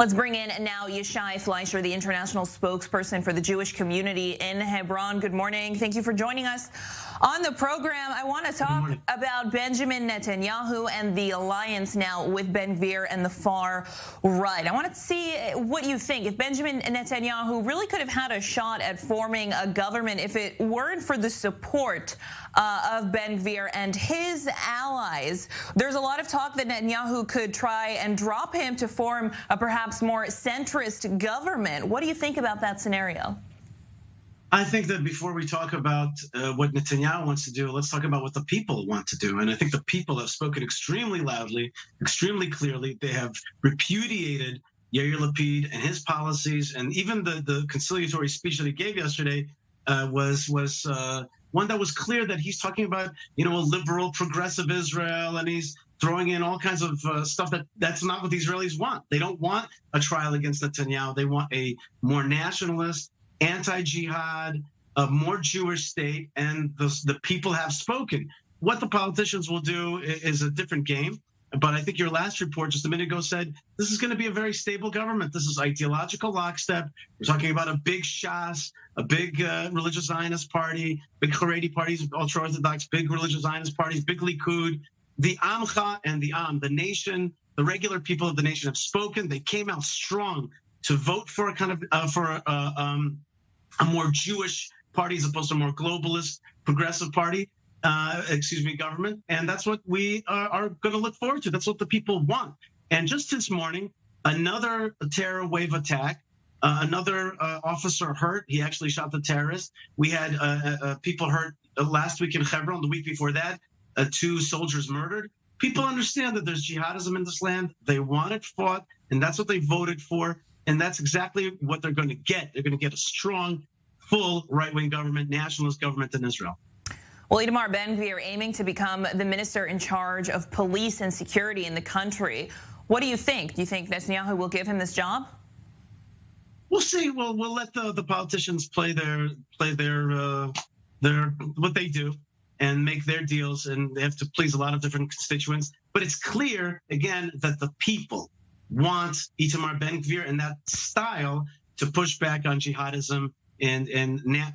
Let's bring in now Yishai Fleisher, the international spokesperson for the Jewish community in Hebron. Good morning. Thank you for joining us on the program. I want to talk about Benjamin Netanyahu and the alliance now with Ben-Gvir and the far right. I want to see what you think. If Benjamin Netanyahu really could have had a shot at forming a government if it weren't for the support of Ben-Gvir and his allies. There's a lot of talk that Netanyahu could try and drop him to form a perhaps more centrist government. What do you think about that scenario? I think that before we talk about what Netanyahu wants to do, let's talk about what the people want to do. And I think the people have spoken extremely loudly, extremely clearly. They have repudiated Yair Lapid and his policies, and even the conciliatory speech that he gave yesterday was one that was clear that he's talking about, a liberal, progressive Israel, and he's throwing in all kinds of stuff that's not what the Israelis want. They don't want a trial against Netanyahu. They want a more nationalist, anti-jihad, a more Jewish state, and the people have spoken. What the politicians will do is a different game. But I think your last report just a minute ago said this is going to be a very stable government. This is ideological lockstep. We're talking about a big Shas, a big religious Zionist party, big Haredi parties, ultra-Orthodox, big religious Zionist parties, big Likud. The Amcha and the Am, the nation, the regular people of the nation have spoken. They came out strong to vote for a kind of a more Jewish party as opposed to a more globalist, progressive party. Government. And that's what we are going to look forward to. That's what the people want. And just this morning, another terror wave attack, another officer hurt. He actually shot the terrorist. We had people hurt last week in Hebron, the week before that, 2 soldiers murdered. People understand that there's jihadism in this land. They want it fought, and that's what they voted for. And that's exactly what they're going to get. They're going to get a strong, full right-wing government, nationalist government in Israel. Well, Itamar Ben-Gvir aiming to become the minister in charge of police and security in the country. What do you think? Do you think Netanyahu will give him this job? We'll see. We'll let the politicians play their what they do and make their deals, and they have to please a lot of different constituents. But it's clear again that the people want Itamar Ben-Gvir and that style to push back on jihadism and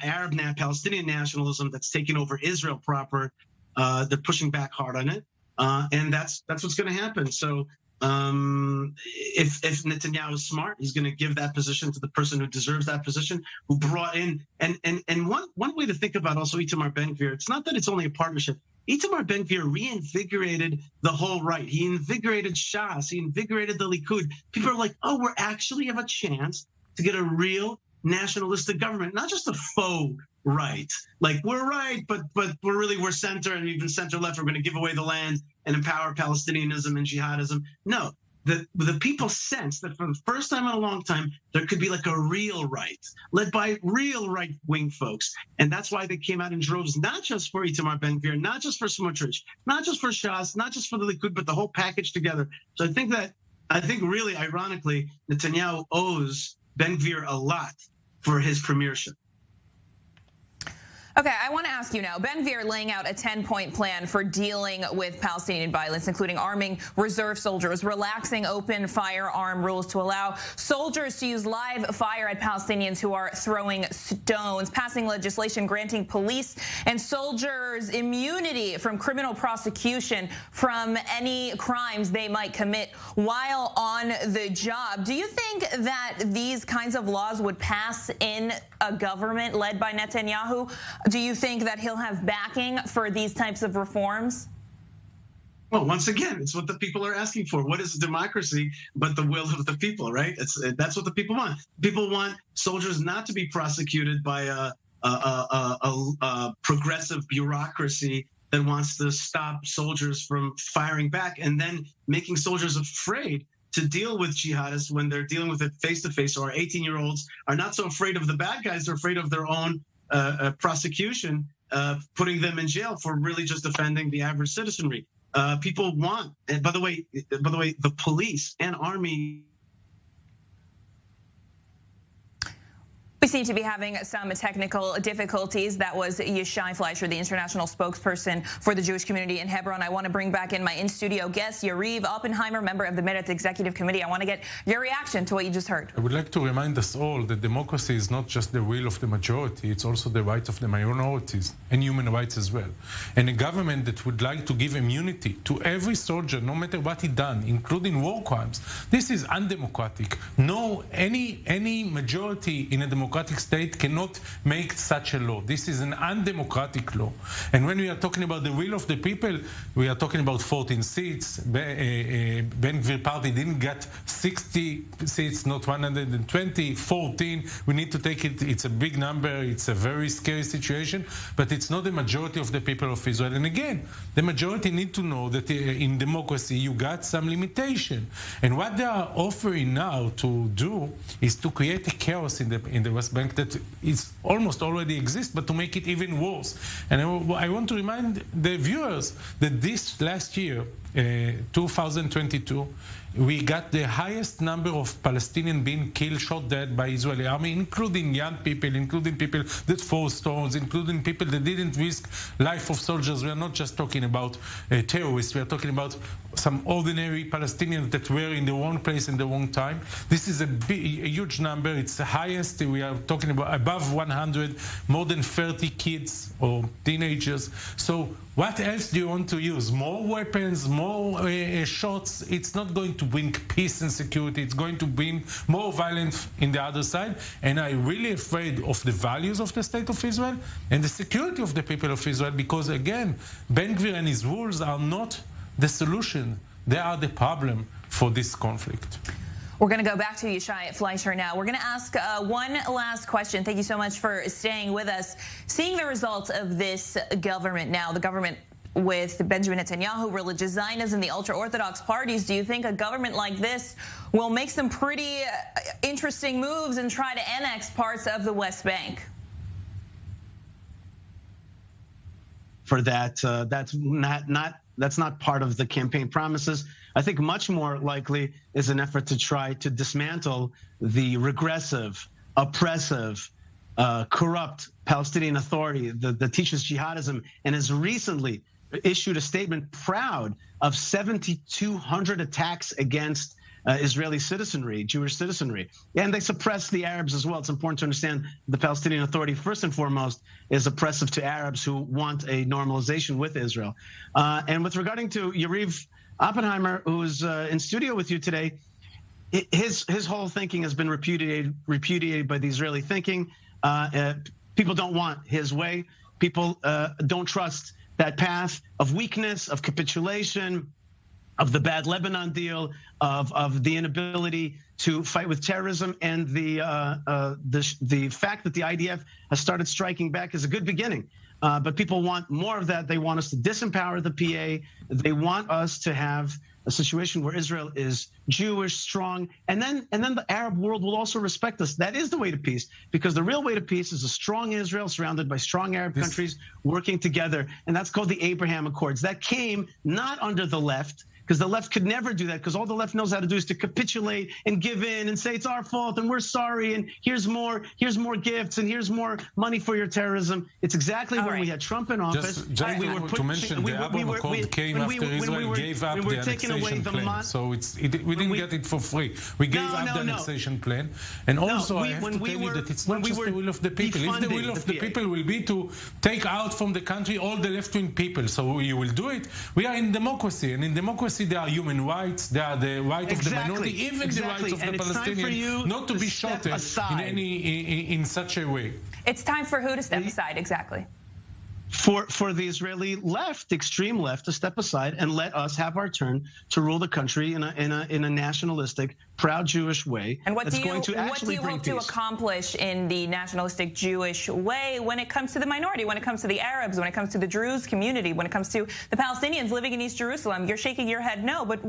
Arab Palestinian nationalism that's taking over Israel proper. They're pushing back hard on it, and that's what's going to happen. So if Netanyahu is smart, he's going to give that position to the person who deserves that position, who brought in. And one way to think about also Itamar Ben-Gvir, it's not that it's only a partnership. Itamar Ben-Gvir reinvigorated the whole right. He invigorated Shas. He invigorated the Likud. People are like, oh, we're actually have a chance to get a real nationalistic government, not just a faux right. Like we're right, but we're center, and even center left. We're going to give away the land and empower Palestinianism and jihadism. No, the people sense that for the first time in a long time, there could be like a real right, led by real right-wing folks. And that's why they came out in droves, not just for Itamar Ben-Gvir, not just for Smotrich, not just for Shas, not just for the Likud, but the whole package together. So I think really, ironically, Netanyahu owes Ben-Gvir a lot for his premiership. Okay, I want to ask you now, Ben-Gvir laying out a 10-point plan for dealing with Palestinian violence, including arming reserve soldiers, relaxing open firearm rules to allow soldiers to use live fire at Palestinians who are throwing stones, passing legislation granting police and soldiers immunity from criminal prosecution from any crimes they might commit while on the job. Do you think that these kinds of laws would pass in a government led by Netanyahu? Do you think that he'll have backing for these types of reforms? Well, once again, it's what the people are asking for. What is democracy but the will of the people, right? That's what the people want. People want soldiers not to be prosecuted by a progressive bureaucracy that wants to stop soldiers from firing back and then making soldiers afraid to deal with jihadists when they're dealing with it face-to-face. Or 18-year-olds are not so afraid of the bad guys, they're afraid of their own prosecution, putting them in jail for really just defending the average citizenry. People want, and by the way, the police and army We seem to be having some technical difficulties. That was Yishai Fleisher, the international spokesperson for the Jewish community in Hebron. I want to bring back in my in-studio guest, Yariv Oppenheimer, member of the Meretz Executive Committee. I want to get your reaction to what you just heard. I would like to remind us all that democracy is not just the will of the majority, it's also the rights of the minorities and human rights as well. And a government that would like to give immunity to every soldier, no matter what he done, including war crimes, this is undemocratic. No, any majority in a democratic state cannot make such a law. This is an undemocratic law. And when we are talking about the will of the people, we are talking about 14 seats. Ben-Gvir party didn't get 60 seats, not 120, 14. We need to take it. It's a big number. It's a very scary situation, but it's not the majority of the people of Israel. And again, the majority need to know that in democracy, you got some limitation. And what they are offering now to do is to create a chaos in the West Bank that is almost already exists, but to make it even worse. And I want to remind the viewers that this last year, 2022, we got the highest number of Palestinians being killed, shot dead by Israeli army, including young people, including people that throw stones, including people that didn't risk life of soldiers. We are not just talking about terrorists. We are talking about some ordinary Palestinians that were in the wrong place in the wrong time. This is a huge number. It's the highest. We are talking about above 100, more than 30 kids or teenagers. So what else do you want to use? More weapons, more shots? It's not going to bring peace and security. It's going to bring more violence in the other side. And I'm really afraid of the values of the state of Israel and the security of the people of Israel, because again, Ben-Gvir and his rules are not the solution. They are the problem for this conflict. We're going to go back to Yishai Fleisher now. We're going to ask one last question. Thank you so much for staying with us. Seeing the results of this government now, the government with Benjamin Netanyahu, religious Zionism, the ultra-Orthodox parties, do you think a government like this will make some pretty interesting moves and try to annex parts of the West Bank? For that, that's not part of the campaign promises. I think much more likely is an effort to try to dismantle the regressive, oppressive, corrupt Palestinian Authority that teaches jihadism and has recently issued a statement proud of 7,200 attacks against Israeli citizenry, Jewish citizenry. And they suppress the Arabs as well. It's important to understand the Palestinian Authority, first and foremost, is oppressive to Arabs who want a normalization with Israel. And with regarding to Yariv Oppenheimer, who's in studio with you today, his whole thinking has been repudiated by the Israeli thinking. People don't want his way. People don't trust that path of weakness, of capitulation, of the bad Lebanon deal, of the inability to fight with terrorism, and the fact that the IDF has started striking back is a good beginning. But people want more of that. They want us to disempower the PA. They want us to have a situation where Israel is Jewish, strong, and then the Arab world will also respect us. That is the way to peace, because the real way to peace is a strong Israel surrounded by strong Arab countries working together, and that's called the Abraham Accords. That came not under the left, because the left could never do that, because all the left knows how to do is to capitulate and give in and say it's our fault and we're sorry and here's more gifts and here's more money for your terrorism. It's exactly when we had Trump in office. Just we were to mention the Abraham Accord came after Israel gave up the annexation plan. So we didn't get it for free. We gave up the annexation plan. And also I have to tell you that it's not just the will of the people. If the will of the people will be to take out from the country all the left-wing people, so you will do it. We are in democracy, and in democracy there are human rights, there are the right of the minority, even the rights of the Palestinians not to be shot in such a way. It's time for who to step aside, exactly? For the Israeli left, extreme left, to step aside and let us have our turn to rule the country in a nationalistic, proud Jewish way. And what do you hope to accomplish in the nationalistic Jewish way when it comes to the minority, when it comes to the Arabs, when it comes to the Druze community, when it comes to the Palestinians living in East Jerusalem? You're shaking your head no, but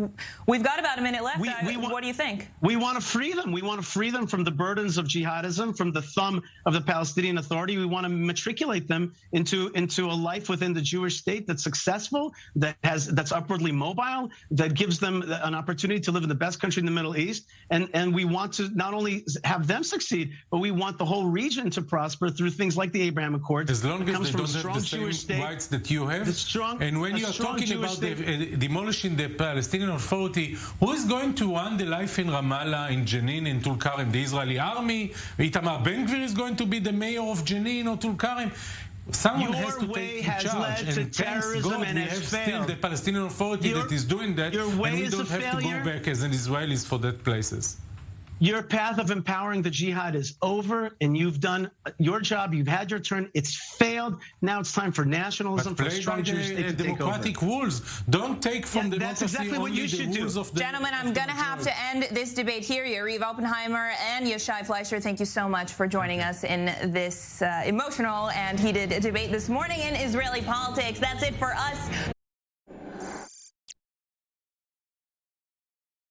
we've got about a minute left. What do you think? We want to free them. We want to free them from the burdens of jihadism, from the thumb of the Palestinian Authority. We want to matriculate them into into a life within the Jewish state that's successful, that's upwardly mobile, that gives them an opportunity to live in the best country in the Middle East. And we want to not only have them succeed, but we want the whole region to prosper through things like the Abraham Accords. As long as they don't have the same rights that you have. And when you are talking about demolishing the Palestinian Authority, who is going to run the life in Ramallah, in Jenin, in Tulkarem? The Israeli army? Itamar Ben-Gvir is going to be the mayor of Jenin or Tulkarem? Someone has to take charge, and thanks God we have still the Palestinian Authority that is doing that, and we don't have to go back as an Israelis for that places. Your path of empowering the jihad is over, and you've done your job. You've had your turn. It's failed. Now it's time for nationalism, for strong Jewish state to take over. Democratic rules. Don't take from democracy exactly what you should do. Gentlemen, I'm going to have to end this debate here. Yariv Oppenheimer and Yishai Fleisher, thank you so much for joining us in this emotional and heated debate this morning in Israeli politics. That's it for us.